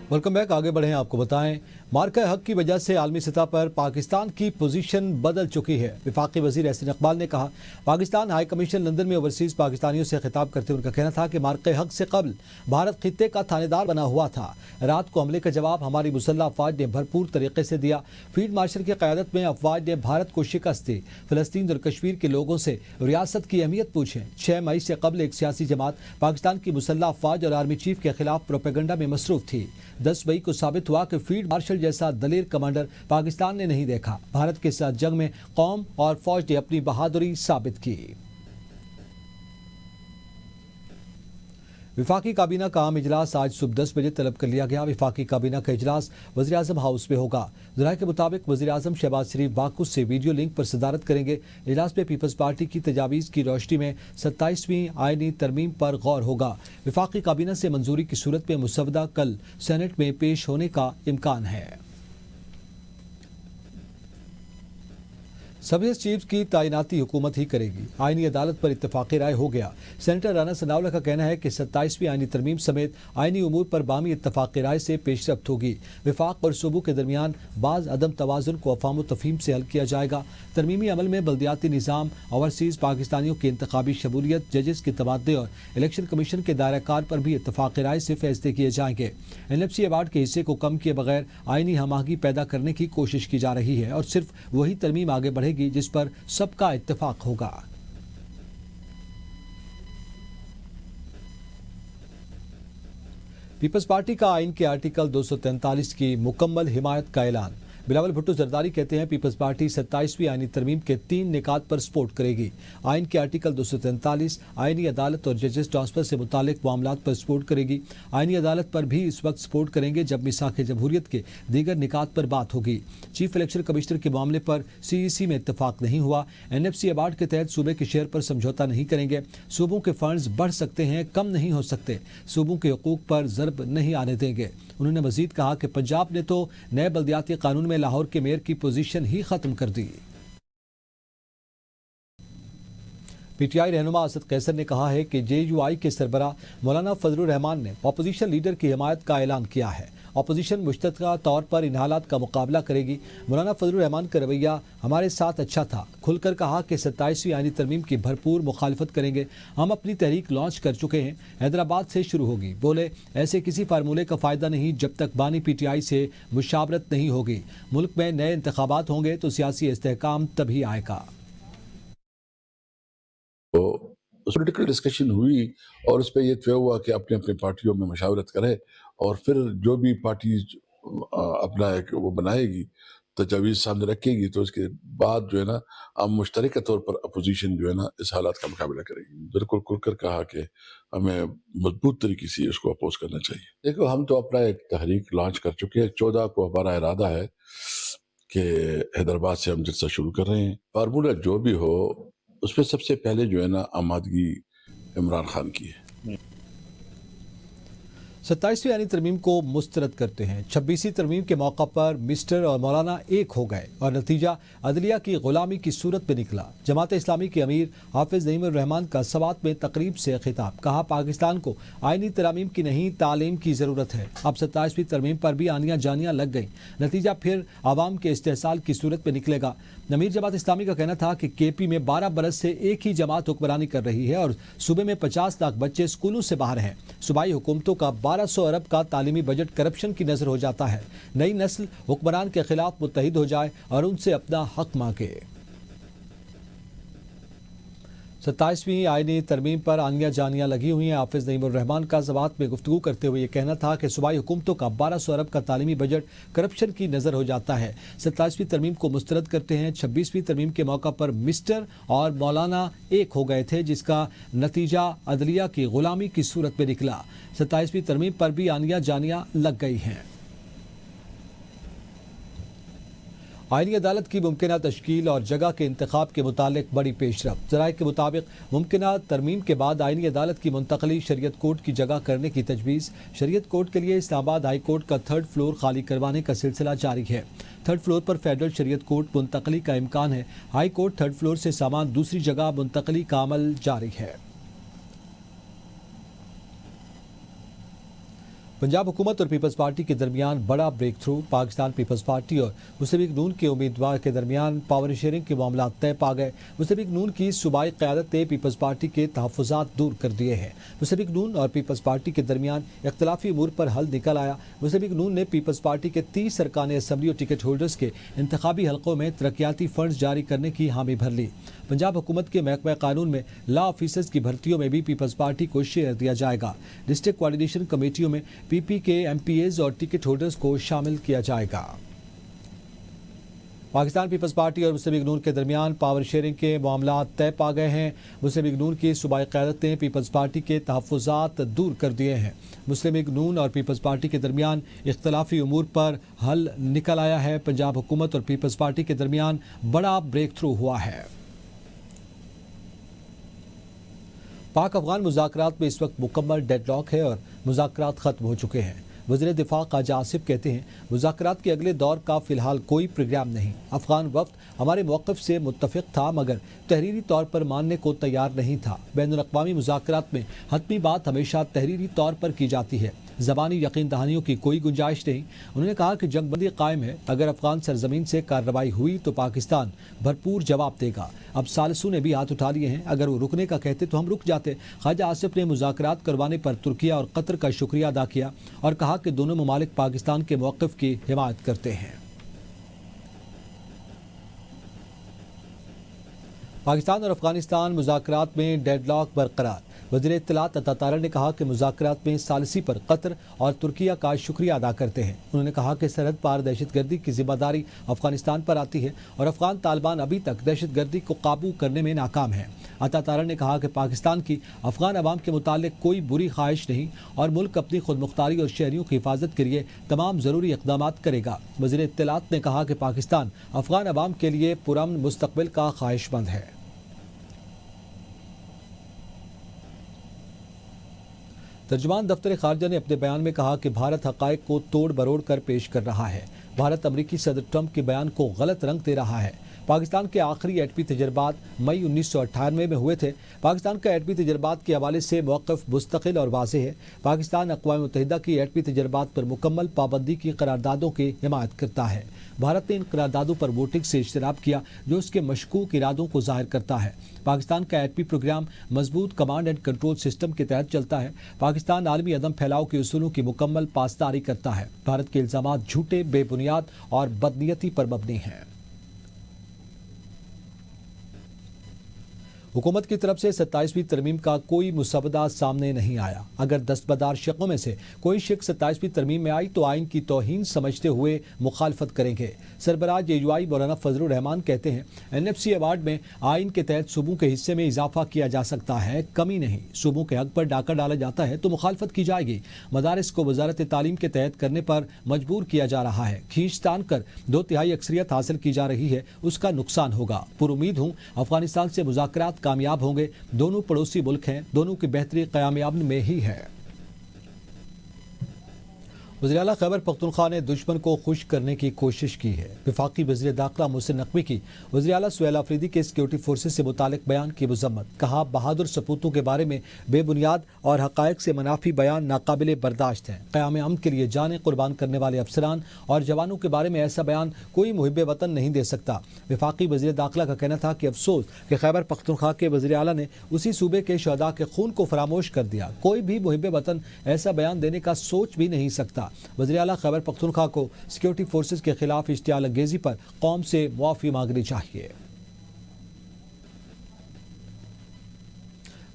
Welcome back. आगे बढ़ें, आपको बताएं मार्का हक की वजह से आलमी सतह पर पाकिस्तान की पोजीशन बदल चुकी है। वफाकी वजीर एहसन इकबाल ने कहा, पाकिस्तान हाई कमीशन लंदन में ओवरसीज पाकिस्तानियों से खिताब करते हुए उनका कहना था कि मार्का हक से कबल भारत खित्ते का थानेदार बना हुआ था। रात को हमले का जवाब हमारी मुसल्लह अफवाज ने भरपूर तरीके से दिया। फील्ड मार्शल की क़यादत में अफवाज ने भारत को शिकस्त दी। फलस्तीन और कश्मीर के लोगों से रियासत की अहमियत पूछें। 6 मई से कबल एक सियासी जमात पाकिस्तान की मुसल्लह अफवाज और आर्मी चीफ के खिलाफ प्रोपेगेंडा में मसरूफ थी। 10 मई को साबित हुआ कि फील्ड मार्शल जैसा दलेर कमांडर पाकिस्तान ने नहीं देखा। भारत के साथ जंग में कौम और फौज ने अपनी बहादुरी साबित की। वफाकी काबीना का आम इजलास आज सुबह 10 बजे तलब कर लिया गया। वफाकी काबीना का इजलास वज़ीर आज़म हाउस में होगा। ज़राए के मुताबिक वज़ीर आज़म शहबाज शरीफ बाकुस से वीडियो लिंक पर सदारत करेंगे। इजलास में पीपल्स पार्टी की तजावीज़ की रोशनी में 27वीं आईनी तरमीम पर गौर होगा। वफाकी काबीना से मंजूरी की सूरत में मुसवदा कल सेनेट में पेश होने का इम्कान है। सर्विस चीफ की तैनाती हुकूमत ही करेगी। आईनी अदालत पर इत्तफाक़ी राय हो गया। सेनेटर राना सनाउल्लाह का कहना है कि 27वीं आईनी तरमीम समेत आईनी उमूर पर बामी इत्तफाक़ी राय से पेशरफ्त होगी। वफाक और सूबों के दरमियान बाज़ अदम तवाज़ुन को अफ़ाम तफ़हीम से हल किया जाएगा। तरमीमी अमल में बल्दियाती निज़ाम, ओवरसीज़ पाकिस्तानियों की इंतखाबी शमूलियत, जजेस के तबादले और इलेक्शन कमीशन के दायरा कार पर भी इत्तफाक़ी राय से फैसले किए जाएंगे। NFC अवार्ड के हिस्से को कम किए बगैर आईनी हमाहंगी पैदा करने की कोशिश की जा रही है और सिर्फ वही तरमीम आगे बढ़ेगी जिस पर सबका इत्तेफाक होगा। पीपल्स पार्टी का आइन के आर्टिकल 243 की मुकम्मल हिमायत का ऐलान। बिलावल भुट्टो जरदारी कहते हैं, पीपल्स पार्टी 27वीं आईनी तरमीम के 3 निकात पर सपोर्ट करेगी। आइन के आर्टिकल 243 आईनी अदालत और जजेस ट्रांसफर से मुतालिक मामलात पर सपोर्ट करेगी। आईनी अदालत पर भी इस वक्त सपोर्ट करेंगे जब मिसाख जमहूरियत के दीगर निकात पर बात होगी। चीफ इलेक्शन कमिश्नर के मामले पर CEC में इत्तफाक नहीं हुआ। NFC अवार्ड के तहत सूबे के शेयर पर समझौता नहीं करेंगे। सूबों के फंड्स बढ़ सकते हैं, कम नहीं हो सकते। सूबों के हकूक पर ज़रब नहीं आने देंगे। उन्होंने मजीद कहा कि पंजाब ने तो नए बल्दियाती कानून में लाहौर के मेयर की पोजीशन ही खत्म कर दी। PTI रहनुमा असद कैसर ने कहा है कि JUI के सरबराह मौलाना फजलुर रहमान ने अपोजिशन लीडर की हिमायत का ऐलान किया है। अपोजिशन मुश्तरका तौर पर इन हालात का मुकाबला करेगी। मौलाना फजलुर रहमान का रवैया हमारे साथ अच्छा था। खुलकर कहा कि 27वीं आईनी तरमीम की भरपूर मुखालफत करेंगे। हम अपनी तहरीक लॉन्च कर चुके हैं, हैदराबाद से शुरू होगी। बोले, ऐसे किसी फार्मूले का फ़ायदा नहीं जब तक बानी PTI से मुशावरत नहीं होगी। मुल्क में नए इंतखाबात होंगे तो सियासी इस्तेहकाम तभी आएगा। तो पॉलिटिकल डिस्कशन हुई और उस पर यह तय हुआ कि अपने अपने पार्टियों में मशावरत करें और फिर जो भी पार्टी अपना एक वो बनाएगी, तजावीज़ सामने रखेगी, तो उसके बाद जो है ना हम मुश्तरका तौर पर अपोजिशन जो है ना इस हालात का मुकाबला करेगी। बिल्कुल खुलकर कहा कि हमें मजबूत तरीके से इसको अपोज करना चाहिए। देखो, हम तो अपना एक तहरीक लॉन्च कर चुके हैं। 14 को हमारा इरादा है कि हैदराबाद से हम जलसा शुरू कर रहे हैं। फार्मूला जो भी हो उस पर सबसे पहले जो है ना आमादगी इमरान खान की है। 27वीं आईनी तरमीम को मुस्तरद करते हैं। 26वीं तरमीम के मौका पर मिस्टर और मौलाना एक हो गए और नतीजा अदलिया की गुलामी की सूरत में निकला। जमात इस्लामी के अमीर हाफिज नईमुर रहमान का सवात में तकरीब से खिताब। कहा, पाकिस्तान को आईनी तरमीम की नहीं तालीम की ज़रूरत है। अब 27वीं तरमीम पर भी आनियाँ जानियाँ लग गई। नतीजा फिर आवाम के इस्तेहसाल की सूरत में निकलेगा। अमीर जमात इस्लामी का कहना था कि KP में 12 बरस से एक ही जमात हुक्मरानी कर रही है और सूबे में 50 लाख बच्चे स्कूलों से बाहर हैं। सूबाई हुकूमतों का 1200 अरब का तालीमी बजट करप्शन की नजर हो जाता है। नई नस्ल हुक्मरान के खिलाफ मुत्तहिद हो जाए और उनसे अपना हक मांगे। 27वीं आईनी तरमीम पर आनिया जानियाँ लगी हुई हैं। हाफिज नईमुर रहमान का ज़वात में गुफ्तगू करते हुए ये कहना था कि सूबाई हुकूमतों का 1200 अरब का तालीमी बजट करप्शन की नज़र हो जाता है। 27वीं तरमीम को मुस्तरद करते हैं। 26वीं तरमीम के मौका पर मिस्टर और मौलाना एक हो गए थे, जिसका नतीजा अदलिया की गुलामी की सूरत में निकला। 27वीं तरमीम पर भी आनिया जानियाँ लग गई हैं। आईनी अदालत की मुमकिना तश्कील और जगह के इंतखाब के मुतालिक बड़ी पेशरफ्त। ज़राए के मुताबिक मुमकिना तरमीम के बाद आईनी अदालत की मुंतकली शरीयत कोर्ट की जगह करने की तजवीज़। शरीयत कोर्ट के लिए इस्लामाबाद हाई कोर्ट का 3rd फ्लोर खाली करवाने का सिलसिला जारी है। 3rd फ्लोर पर फेडरल शरीयत कोर्ट मुंतकली का इम्कान है। हाई कोर्ट 3rd फ्लोर से सामान दूसरी जगह मुंतकली का अमल जारी है। पंजाब हुकूमत और पीपल्स पार्टी के दरमियान बड़ा breakthrough. Pakistan Peoples Party और मुस्लिम लीग नून के उम्मीदवार के दरमियान पावर शेयरिंग के मामला तय पा गए। मुस्लिम लीग नून की सूबाई क़यादत ने पीपल्स पार्टी के तहफ़्फ़ुज़ात दूर कर दिए हैं। मुस्लिम लीग नून और पीपल्स पार्टी के दरमियान इख्तलाफी उमूर पर हल निकल आया। मुस्लिम लीग नून ने पीपल्स पार्टी के 30 अरकान असम्बली और टिकट होल्डर्स के इंतखाबी हलकों में तरक्याती फंड जारी करने की हामी भर ली। पंजाब हुकूमत के महकमा कानून में लॉ ऑफिसर्स की भर्तियों में भी पीपल्स पार्टी को शेयर दिया जाएगा। डिस्ट्रिक्ट कोऑर्डिनेशन कमेटियों में पीपी के एमपीएज और टिकट होल्डर्स को शामिल किया जाएगा। पाकिस्तान पीपल्स पार्टी और मुस्लिम लीग नून के दरमियान पावर शेयरिंग के मामला तय पा गए हैं। मुस्लिम लीग नून की सूबाई क़यादत ने पीपल्स पार्टी के तहफ़्फ़ुज़ात दूर कर दिए हैं। मुस्लिम लीग नून और पीपल्स पार्टी के दरमियान इख्तलाफी उमूर पर हल निकल आया है। पंजाब हुकूमत और पीपल्स पार्टी के दरमियान बड़ा ब्रेक थ्रू हुआ है। पाक अफगान मुज़ाकरात में इस वक्त मुकम्मल डेडलॉक है और मुज़ाकरात ख़त्म हो चुके हैं। वज़ीर दिफ़ा ख़ाजा आसिफ कहते हैं, मुज़ाकरात के अगले दौर का फ़िलहाल कोई प्रोग्राम नहीं। अफ़गान वफ़द हमारे मौक़िफ़ से मुत्तफ़िक़ था मगर तहरीरी तौर पर मानने को तैयार नहीं था। बैनुल अक़वामी मुज़ाकरात में हतमी बात हमेशा तहरीरी तौर पर की जाती है, ज़बानी यकीन दहानियों की कोई गुंजाइश नहीं। उन्होंने कहा कि जंगबंदी कायम है। अगर अफ़गान सरजमीन से कार्रवाई हुई तो पाकिस्तान भरपूर जवाब देगा। अब सालिसों ने भी हाथ उठा लिए हैं, अगर वो रुकने का कहते तो हम रुक जाते। ख़ाजा आसिफ ने मुज़ाकरात करवाने पर तुर्किया और कतर का शुक्रिया अदा किया और कहा कि दोनों ममालिक पाकिस्तान के मौक़िफ़ की हिमायत करते हैं। पाकिस्तान और अफगानिस्तान मुज़ाकरात में डेडलॉक बरकरार। वज़ीर इत्तलात अता तारड़ ने कहा कि मुज़ाकरात में सालिसी पर कतर और तुर्किया का शुक्रिया अदा करते हैं। उन्होंने कहा कि सरहद पार दहशतगर्दी की जिम्मेदारी अफगानिस्तान पर आती है और अफगान तालिबान अभी तक दहशतगर्दी को काबू करने में नाकाम है। अता तारड़ ने कहा कि पाकिस्तान की अफगान अवाम के मुतालिक कोई बुरी ख्वाहिश नहीं और मुल्क अपनी खुद मुख्तारी और शहरियों की हिफाजत के लिए तमाम ज़रूरी इक़दाम करेगा। वज़ीर इत्तलात ने कहा कि पाकिस्तान अफगान अवाम के लिए पुरअमन मुस्तक़बिल का ख्वाहिशमंद है। तर्जुमान दफ्तर खारजा ने अपने बयान में कहा कि भारत हक़ाइक़ को तोड़ मरोड़ कर पेश कर रहा है। भारत अमरीकी सदर ट्रंप के बयान को गलत रंग दे रहा है। पाकिस्तान के आखिरी एटमी तजर्बात मई 1998 में हुए थे। पाकिस्तान का एटमी तजर्बात के हवाले से मौक़िफ़ मुस्तक़िल और वाज़ेह है। पाकिस्तान अक़वाम मुत्तहिदा की एटमी तजर्बात पर मुकम्मल पाबंदी की करारदादों की हिमायत करता है। भारत ने इन करारदादों पर वोटिंग से इज्तनाब किया जो उसके मशकूक इरादों को ज़ाहिर करता है। पाकिस्तान का एटमी प्रोग्राम मजबूत कमांड एंड कंट्रोल सिस्टम के तहत चलता है। पाकिस्तान आलमी अदम फैलाव के उसूलों की मुकम्मल पासदारी करता है। भारत के इल्ज़ामात झूठे, बेबुनियाद और बदनीयती पर मबनी हैं। हुकूमत की तरफ से 27वीं तरमीम का कोई मुसवदा सामने नहीं आया। अगर दस्तबरदार शख्सों में से कोई शख्स 27वीं तरमीम में आई तो आइन की तौहीन समझते हुए मुखालफत करेंगे। सरबराह JUI मौलाना फजलुर रहमान कहते हैं, NFC अवार्ड में आइन के तहत सूबों के हिस्से में इजाफा किया जा सकता है, कमी नहीं। सूबों के हक पर डाका डाला जाता है तो मुखालफत की जाएगी। मदारिस को वजारत तालीम के तहत करने पर मजबूर किया जा रहा है। खींचतान कर 2/3 अक्सरियत हासिल की जा रही है, उसका नुकसान होगा। पुरुमीद हूँ अफगानिस्तान से मुज़ाकरात कामयाब होंगे। दोनों पड़ोसी मुल्क हैं, दोनों की बेहतरी क़याम में ही है। वज़ीर आला खैबर पख्तूनख्वा ने दुश्मन को खुश करने की कोशिश की है। वफाकी वज़ीर दाखिला मोहसिन नकवी की वज़ीर आला सुहेल आफरीदी के सिक्योरिटी फोर्सेज से मुतालिक बयान की मज़म्मत। कहा, बहादुर सपूतों के बारे में बेबुनियाद और हक़ाइक़ से मुनाफी बयान नाकाबिले बर्दाश्त हैं। क़याम अमन के लिए जानें कुर्बान करने वाले अफसरान और जवानों के बारे में ऐसा बयान कोई मुहिब वतन नहीं दे सकता। वफाकी वज़ीर दाखिला का कहना था कि अफसोस कि खैबर पख्तूनख्वा के वज़ीर आला ने उसी सूबे के शहदा के खून को फरामोश कर दिया। कोई भी मुहिब वतन ऐसा बयान देने का सोच भी नहीं सकता। वज़ीर आला खैबर पख्तूनख्वा को सिक्योरिटी फोर्सेज के खिलाफ इश्तियाल अंगेज़ी पर कौम से मुआफ़ी मांगनी चाहिए।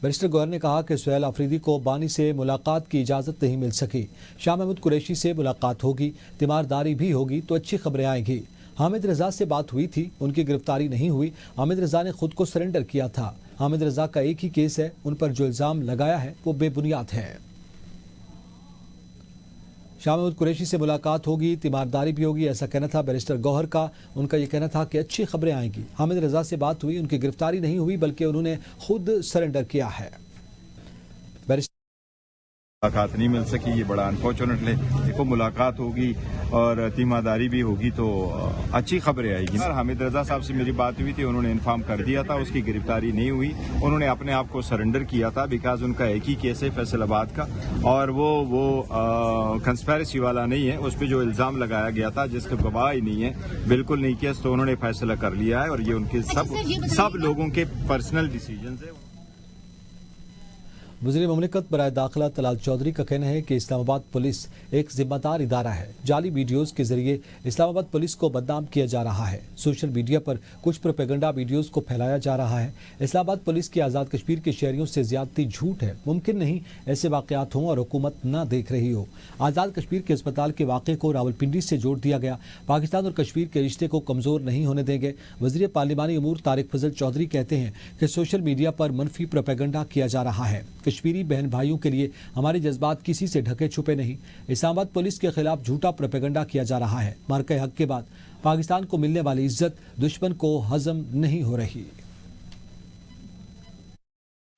बैरिस्टर गौहर ने कहा कि सुहेल आफरीदी को बानी से मुलाकात की इजाज़त नहीं मिल सकी। शाह महमूद कुरैशी से मुलाकात होगी, तीमारदारी भी होगी तो अच्छी खबरें आएंगी। हामिद रज़ा से बात हुई थी, उनकी गिरफ्तारी नहीं हुई। हामिद रज़ा ने खुद को सरेंडर किया था। हामिद रज़ा का एक ही केस है, उन पर जो इल्ज़ाम लगाया है वो बेबुनियाद है। शाह महमूद कुरैशी से मुलाकात होगी, तीमारदारी भी होगी, ऐसा कहना था बैरिस्टर गौहर का। उनका ये कहना था कि अच्छी खबरें आएंगी। हामिद रज़ा से बात हुई, उनकी गिरफ्तारी नहीं हुई बल्कि उन्होंने खुद सरेंडर किया है। मुलाकात नहीं मिल सकी, ये बड़ा अनफॉर्चुनेटली। देखो, मुलाकात होगी, اور تیمارداری بھی ہوگی تو اچھی خبریں آئے گی. حامد رضا صاحب سے میری بات ہوئی تھی, انہوں نے انفارم کر دیا تھا, اس کی گرفتاری نہیں ہوئی, انہوں نے اپنے آپ کو سرنڈر کیا تھا بیکاز ان کا ایک ہی کیس ہے فیصل آباد کا, اور وہ کنسپیرسی والا نہیں ہے. اس پہ جو الزام لگایا گیا تھا جس کا گواہ ہی نہیں ہے, بالکل نہیں کیس, تو انہوں نے فیصلہ کر لیا ہے, اور یہ ان کے سب لوگوں کے پرسنل ڈیسیجنز ہیں. وزیر مملکت برائے داخلہ طلال چودھری کا کہنا ہے کہ اسلام آباد پولیس ایک ذمہ دار ادارہ ہے. جعلی ویڈیوز کے ذریعے اسلام آباد پولیس کو بدنام کیا جا رہا ہے. سوشل میڈیا پر کچھ پروپیگنڈا ویڈیوز کو پھیلایا جا رہا ہے. اسلام آباد پولیس کی آزاد کشمیر کے شہریوں سے زیادتی جھوٹ ہے. ممکن نہیں ایسے واقعات ہوں اور حکومت نہ دیکھ رہی ہو. آزاد کشمیر کے اسپتال کے واقعے کو راولپنڈی سے جوڑ دیا گیا. پاکستان اور کشمیر کے رشتے کو کمزور نہیں ہونے دیں گے. وزیر پارلیمانی امور طارق فضل چودھری کہتے ہیں کہ سوشل میڈیا پر منفی پروپیگنڈا کیا جا رہا ہے. کشمیری بہن بھائیوں کے لیے ہمارے جذبات کسی سے ڈھکے چھپے نہیں. اسلام آباد پولیس کے خلاف جھوٹا پروپیگنڈا کیا جا رہا ہے. مارکہ حق کے بعد پاکستان کو ملنے والی عزت دشمن کو ہضم نہیں ہو رہی.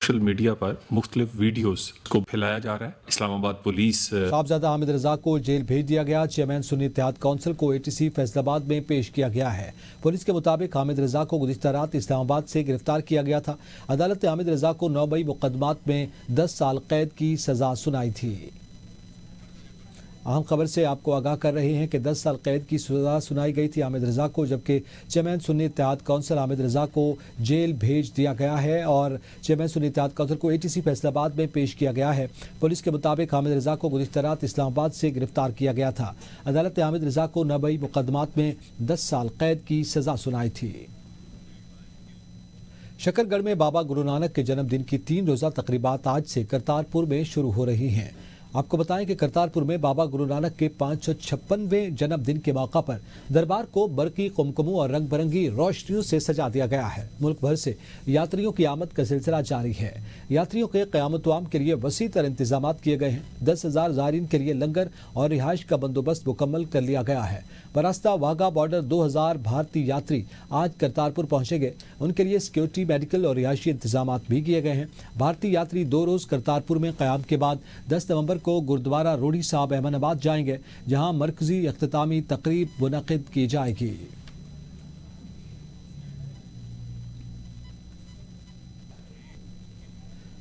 سوشل میڈیا پر مختلف ویڈیوز کو پھیلایا جا رہا ہے. اسلام آباد پولیس صاحبزادہ حامد رضا کو جیل بھیج دیا گیا. چیئرمین سنی اتحاد کونسل کو ATC فیصل آباد میں پیش کیا گیا ہے. پولیس کے مطابق حامد رضا کو گزشتہ رات اسلام آباد سے گرفتار کیا گیا تھا. عدالت نے حامد رضا کو 9 مئی مقدمات میں 10 سال قید کی سزا سنائی تھی. اہم خبر سے آپ کو آگاہ کر رہے ہیں کہ 10 سال قید کی سزا سنائی گئی تھی حامد رضا کو, جبکہ چیئرمین سنی اتحاد کونسل حامد رضا کو جیل بھیج دیا گیا ہے اور چیئرمین سنی اتحاد کونسل کو ATC فیصل آباد میں پیش کیا گیا ہے. پولیس کے مطابق حامد رضا کو گزشتہ رات اسلام آباد سے گرفتار کیا گیا تھا. عدالت نے حامد رضا کو 9 مئی مقدمات میں 10 سال قید کی سزا سنائی تھی. شکر گڑھ میں بابا گرو نانک کے جنم دن کی 3 روزہ تقریبات آج سے کرتارپور میں شروع ہو رہی ہیں. آپ کو بتائیں کہ کرتارپور میں بابا گرو نانک کے 556ویں جنم دن کے موقع پر دربار کو برقی قمقموں اور رنگ برنگی روشنیوں سے سجا دیا گیا ہے. ملک بھر سے یاتریوں کی آمد کا سلسلہ جاری ہے. یاتریوں کے قیام الطعام کے لیے وسیع تر انتظامات کیے گئے ہیں. 10,000 زائرین کے لیے لنگر اور رہائش کا بندوبست مکمل کر لیا گیا ہے. براستہ واگا بارڈر 2000 بھارتی یاتری آج کرتارپور پہنچے گئے. ان کے لیے سیکیورٹی, میڈیکل اور رہائشی انتظامات بھی کیے گئے ہیں. بھارتی یاتری 2 روز کرتارپور میں قیام کے بعد 10 نومبر کو گردوارہ روڑی صاحب احمد آباد جائیں گے, جہاں مرکزی اختتامی تقریب منعقد کی جائے گی.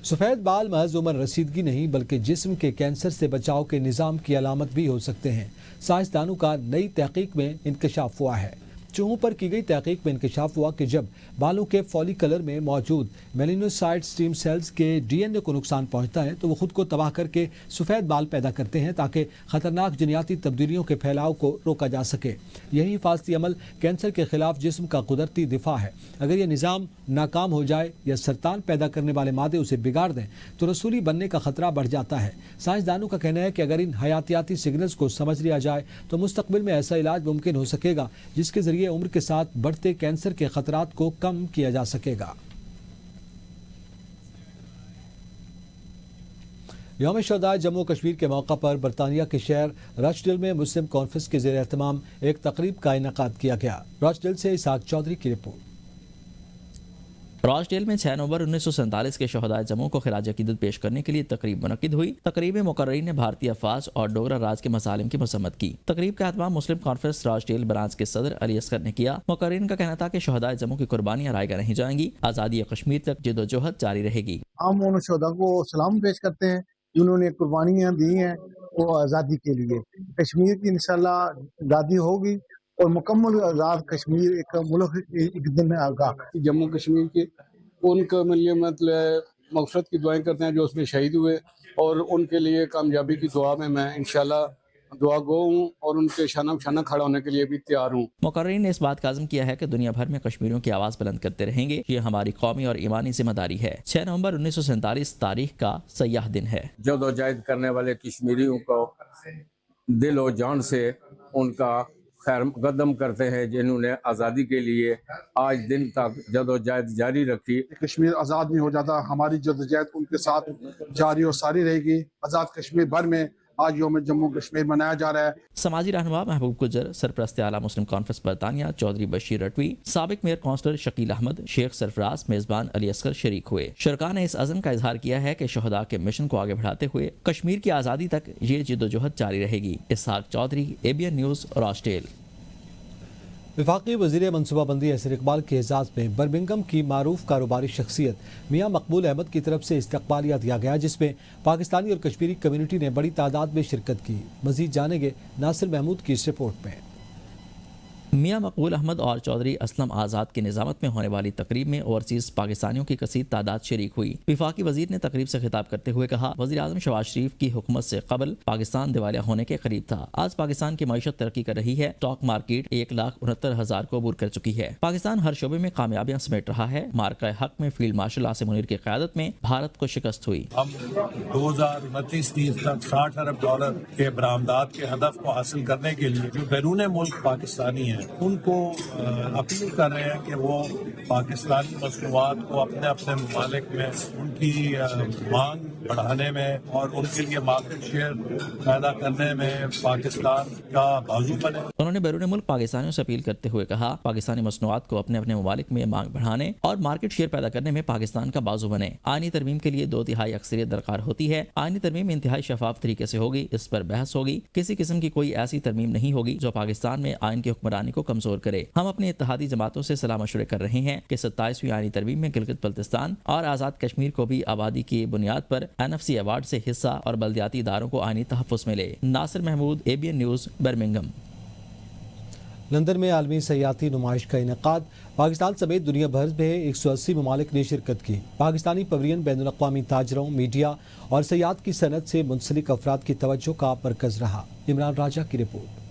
سفید بال محض عمر رسیدگی نہیں بلکہ جسم کے کینسر سے بچاؤ کے نظام کی علامت بھی ہو سکتے ہیں. سائنسدانوں کا نئی تحقیق میں انکشاف ہوا ہے. چوہوں پر کی گئی تحقیق میں انکشاف ہوا کہ جب بالوں کے فولیکلر میں موجود میلینوسائٹ سٹیم سیلز کے DNA کو نقصان پہنچتا ہے تو وہ خود کو تباہ کر کے سفید بال پیدا کرتے ہیں تاکہ خطرناک جنیاتی تبدیلیوں کے پھیلاؤ کو روکا جا سکے. یہی حفاظتی عمل کینسر کے خلاف جسم کا قدرتی دفاع ہے. اگر یہ نظام ناکام ہو جائے یا سرطان پیدا کرنے والے مادے اسے بگاڑ دیں تو رسولی بننے کا خطرہ بڑھ جاتا ہے. سائنسدانوں کا کہنا ہے کہ اگر ان حیاتیاتی سگنلز کو سمجھ لیا جائے تو مستقبل میں ایسا علاج ممکن ہو سکے گا جس کے ذریعے عمر کے ساتھ بڑھتے کینسر کے خطرات کو کم کیا جا سکے گا. یوم شہدائے جموں کشمیر کے موقع پر برطانیہ کے شہر راچڈیل میں مسلم کانفرنس کے زیر اہتمام ایک تقریب کا انعقاد کیا گیا. راچڈیل سے اسحاق چودھری کی رپورٹ. راچڈیل میں 6 نومبر 1947 کے شہدائے جموں کو خراج عقیدت پیش کرنے کے لیے تقریب منعقد ہوئی. تقریب میں مقررین نے بھارتی افواج اور ڈوگرا راج کے مظالم کی مذمت کی. تقریب کا اہتمام مسلم کانفرنس راچڈیل برانچ کے صدر علی اصغر نے کیا. مقررین کا کہنا تھا کہ شہدائے جموں کی قربانیاں رائیگاں نہیں جائیں گی. آزادی کشمیر تک جدوجہد جاری رہے گی. عام شہداء کو سلام پیش کرتے ہیں جنہوں نے قربانیاں دی ہیں وہ آزادی کے لیے. کشمیر کی انشاءاللہ آزادی ہوگی اور مکمل آزاد کشمیر ایک ملک ایک دن آگا. جموں کشمیر کے ان کا لیے مطلب مغفرت کی دعائیں کرتے ہیں جو اس میں شہید ہوئے, اور ان کے لیے کامیابی کی دعا میں انشاءاللہ دعا گو ہوں اور ان کے شانہ بشانہ کھڑا ہونے کے لیے بھی تیار ہوں. مقررین نے اس بات کا عزم کیا ہے کہ دنیا بھر میں کشمیریوں کی آواز بلند کرتے رہیں گے. یہ ہماری قومی اور ایمانی ذمہ داری ہے. 6 نومبر 1947 تاریخ کا سیاہ دن ہے. جدوجہد کرنے والے کشمیریوں کو دل و جان سے ان کا خیر مقدم کرتے ہیں جنہوں نے آزادی کے لیے آج دن تک جدوجہد جاری رکھی. کشمیر آزاد نہیں ہو جاتا, ہماری جدوجہد ان کے ساتھ جاری اور ساری رہے گی. آزاد کشمیر بھر میں آج یوم جموں کشمیر منایا جا رہا ہے. سماجی رہنما محبوب گجر، سرپرست اعلیٰ مسلم کانفرنس برطانیہ چودھری بشیر رٹوی، سابق میئر کونسلر شکیل احمد، شیخ سرفراز، میزبان علی اصغر شریک ہوئے. شرکاء نے اس عزم کا اظہار کیا ہے کہ شہداء کے مشن کو آگے بڑھاتے ہوئے کشمیر کی آزادی تک یہ جدوجہد جاری رہے گی. اسحاق چودھری، ABN نیوز، راسٹیل. وفاقی وزیر منصوبہ بندی احسن اقبال کے اعزاز میں برمنگھم کی معروف کاروباری شخصیت میاں مقبول احمد کی طرف سے استقبالیہ دیا گیا، جس میں پاکستانی اور کشمیری کمیونٹی نے بڑی تعداد میں شرکت کی. مزید جانیں گے ناصر محمود کی اس رپورٹ میں. میاں مقبول احمد اور چودھری اسلم آزاد کی نظامت میں ہونے والی تقریب میں اوورسیز پاکستانیوں کی کثیر تعداد شریک ہوئی. وفاقی وزیر نے تقریب سے خطاب کرتے ہوئے کہا، وزیر اعظم شہباز شریف کی حکومت سے قبل پاکستان دیوالیہ ہونے کے قریب تھا. آج پاکستان کی معیشت ترقی کر رہی ہے. اسٹاک مارکیٹ 1,69,000 کو عبور کر چکی ہے. پاکستان ہر شعبے میں کامیابیاں سمیٹ رہا ہے. مارکہ حق میں فیلڈ مارشل عاصم منیر کی قیادت میں بھارت کو شکست ہوئی. ہم 2029 تک $60 ارب کے برآمدات کے ہدف کو حاصل کرنے کے لیے جو بیرون ملک پاکستانی ہیں ان کو اپیل کر رہے ہیں کہ وہ پاکستانی مصنوعات کو اپنے اپنے ممالک میں ان کی مانگ بڑھانے میں اور ان کے لیے مارکیٹ شیئر پیدا کرنے میں پاکستان کا بازو بنے. انہوں نے بیرون ملک پاکستانیوں سے اپیل کرتے ہوئے کہا، پاکستانی مصنوعات کو اپنے اپنے ممالک میں مانگ بڑھانے اور مارکیٹ شیئر پیدا کرنے میں پاکستان کا بازو بنے. آئینی ترمیم کے لیے 2/3 اکثریت درکار ہوتی ہے. آئینی ترمیم انتہائی شفاف طریقے سے ہوگی. اس پر بحث ہوگی. کسی قسم کی کوئی ایسی ترمیم نہیں ہوگی جو پاکستان میں آئین کی حکمرانی کو کمزور کرے. ہم اپنی اتحادی جماعتوں سے صلاح مشورے کر رہے ہیں کہ 27ویں آئینی ترمیم میں گلگت بلتستان اور آزاد کشمیر کو بھی آبادی کی بنیاد پر NFC ایوارڈ سے حصہ اور بلدیاتی اداروں کو آئینی تحفظ ملے. Nasir Mahmood, ABN news, Birmingham. London میں عالمی سیاحتی نمائش کا انعقاد. پاکستان سمیت دنیا بھر میں 180 ممالک نے شرکت کی. پاکستانی پویلین بین الاقوامی تاجروں، میڈیا اور سیاحت کی صنعت سے منسلک افراد کی توجہ کا مرکز رہا. عمران راجہ کی رپورٹ.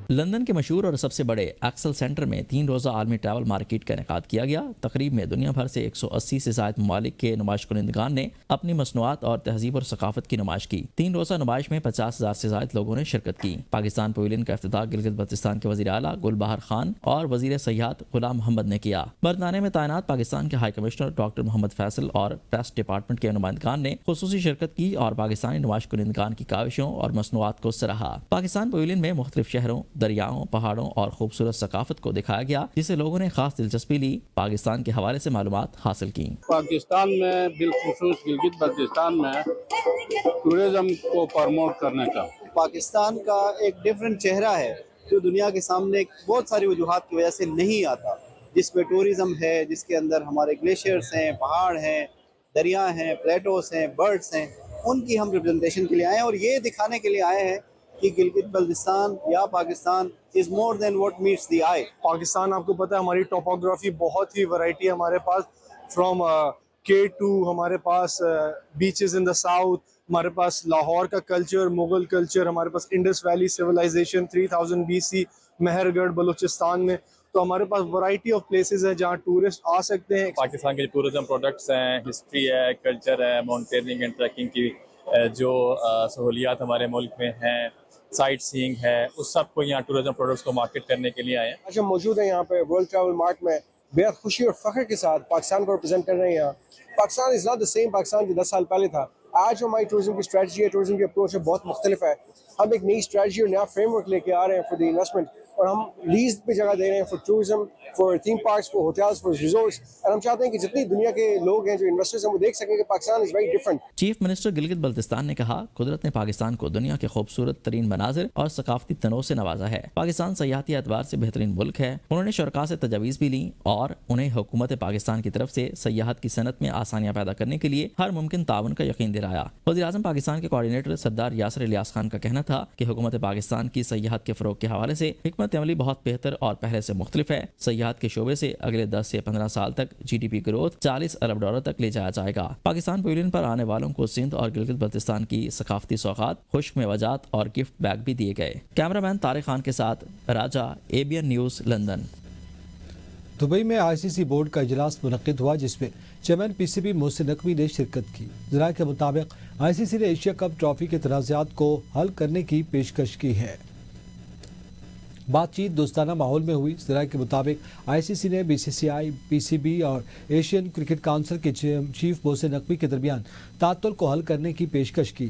لندن کے مشہور اور سب سے بڑے ایکسل سینٹر میں 3 روزہ عالمی ٹریول مارکیٹ کا انعقاد کیا گیا. تقریب میں دنیا بھر سے 180 سے زائد ممالک کے نمائش کنندگان نے اپنی مصنوعات اور تہذیب اور ثقافت کی نمائش کی. 3 روزہ نمائش میں 50,000 سے زائد لوگوں نے شرکت کی. پاکستان پویلین کا افتتاح گلگت بلتستان کے وزیر اعلیٰ گل بہار خان اور وزیر سیاحت غلام محمد نے کیا. برطانیہ میں تعینات پاکستان کے ہائی کمشنر ڈاکٹر محمد فیصل اور پریس ڈپارٹمنٹ کے نمائندگان نے خصوصی شرکت کی اور پاکستانی نمائش کنندگان کی کاوشوں اور مصنوعات کو سراہا. پاکستان پویلین میں مختلف شہروں، دریاؤں، پہاڑوں اور خوبصورت ثقافت کو دکھایا گیا، جسے لوگوں نے خاص دلچسپی لی. پاکستان کے حوالے سے معلومات حاصل کی. پاکستان میں بالخصوص گلگت بلتستان میں ٹورزم کو پروموٹ کرنے کا پاکستان کا ایک ڈیفرنٹ چہرہ ہے جو دنیا کے سامنے بہت ساری وجوہات کی وجہ سے نہیں آتا، جس میں ٹورزم ہے، جس کے اندر ہمارے گلیشیئرز ہیں، پہاڑ ہیں، دریا ہیں، پلیٹوز ہیں، برڈز ہیں. ان کی ہم ریپرزنٹیشن کے لیے آئے ہیں اور یہ دکھانے کے لیے آئے ہیں کہ گلگت بلتستان یا Pakistan is more than what meets the eye. Pakistan آپ کو پتہ ہے ہماری ٹوپوگرافی بہت ہی ورائٹی ہے ہمارے پاس، فرام K2 ہمارے پاس بیچز ان دا ساؤتھ، ہمارے پاس لاہور کا کلچر، مغل کلچر، ہمارے پاس انڈس ویلی سویلائزیشن 3000 BC مہر گڑھ بلوچستان میں. تو ہمارے پاس ورائٹی آف پلیسز ہیں جہاں ٹورسٹ آ سکتے ہیں. پاکستان کے ٹورزم پروڈکٹس ہیں، ہسٹری ہے، کلچر ہے، ماؤنٹیننگ اینڈ ٹریکنگ کی جو سہولیات ہمارے ملک میں ہیں، سائٹ سینگ ہے، اس سب کو یہاں ٹورزم پروڈکٹس کو مارکیٹ کرنے کے لیے آئے ہیں. آج ہم موجود ہیں یہاں پہ ورلڈ ٹریول مارٹ میں، بےحد خوشی اور فخر کے ساتھ پاکستان کو ریپرزینٹ کر رہے ہیں. یہاں Pakistan is not the same Pakistan جو 10 سال پہلے تھا. آج ہماری ٹورزم کی اسٹریٹجی ہے، ٹورزم کی اپروچ ہے، بہت مختلف ہے. ہم ایک نئی اسٹریٹجی اور نیا فریم ورک لے کے آ رہے ہیں فار دی انویسٹمنٹ، اور ہم لیز پہ جگہ دے رہے ہیں for tourism, for theme parks, for hotels, for resorts. اور ہم چاہتے ہیں کہ جتنی دنیا کے لوگ ہیں جو انویسٹرز ہیں وہ دیکھ سکیں کہ Pakistan is very different. Chief minister Gilgit Baltistan نے کہا، قدرت نے پاکستان کو دنیا کے خوبصورت ترین مناظر اور ثقافتی تنوع سے نوازا ہے. پاکستان سیاحتی اعتبار سے بہترین ملک ہے. انہوں نے شرکاء سے تجاویز بھی لیں اور انہیں حکومت پاکستان کی طرف سے سیاحت کی صنعت میں آسانیاں پیدا کرنے کے لیے ہر ممکن تعاون کا یقین دلایا. وزیر اعظم پاکستان کے کوارڈینیٹر سردار یاسر الیاس خان کا کہنا تھا کہ حکومت پاکستان کی سیاحت کے فروغ کے حوالے سے حکمت عملی بہت بہتر اور پہلے سے مختلف ہے. سیاحت کے شعبے سے اگلے 10 سے 15 سال تک GDP گروتھ $40 ارب تک لے جایا جائے گا. پاکستان پویلین پر آنے والوں کو سندھ اور گلگت بلتستان کی ثقافتی سوغات، خشک میوجات اور گفٹ بیگ بھی دیے گئے. کیمرہ مین طارق خان کے ساتھ راجہ، ABN نیوز، لندن. دبئی میں ICC بورڈ کا اجلاس منعقد ہوا جس میں چیئرمین PCB محسن نقوی نے شرکت کی. ذرائع کے مطابق ICC نے ایشیا کپ ٹرافی کے تنازعات کو حل کرنے کی پیشکش کی ہے. بات چیت دوستانہ ماحول میں ہوئی. ذرائع کے مطابق ICC نے BCCI، PCB اور ایشین کرکٹ کونسل کے چیف محسن نقوی کے درمیان تعطل کو حل کرنے کی پیشکش کی.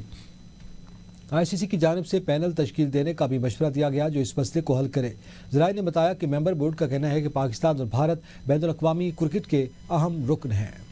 ICC की जानिब से पैनल तश्कील देने का भी मशवरा दिया गया जो इस मसले को हल करे। ज़राए ने बताया कि मेंबर बोर्ड का कहना है कि पाकिस्तान और भारत बैनुल अक़वामी क्रिकेट के अहम रुकन हैं।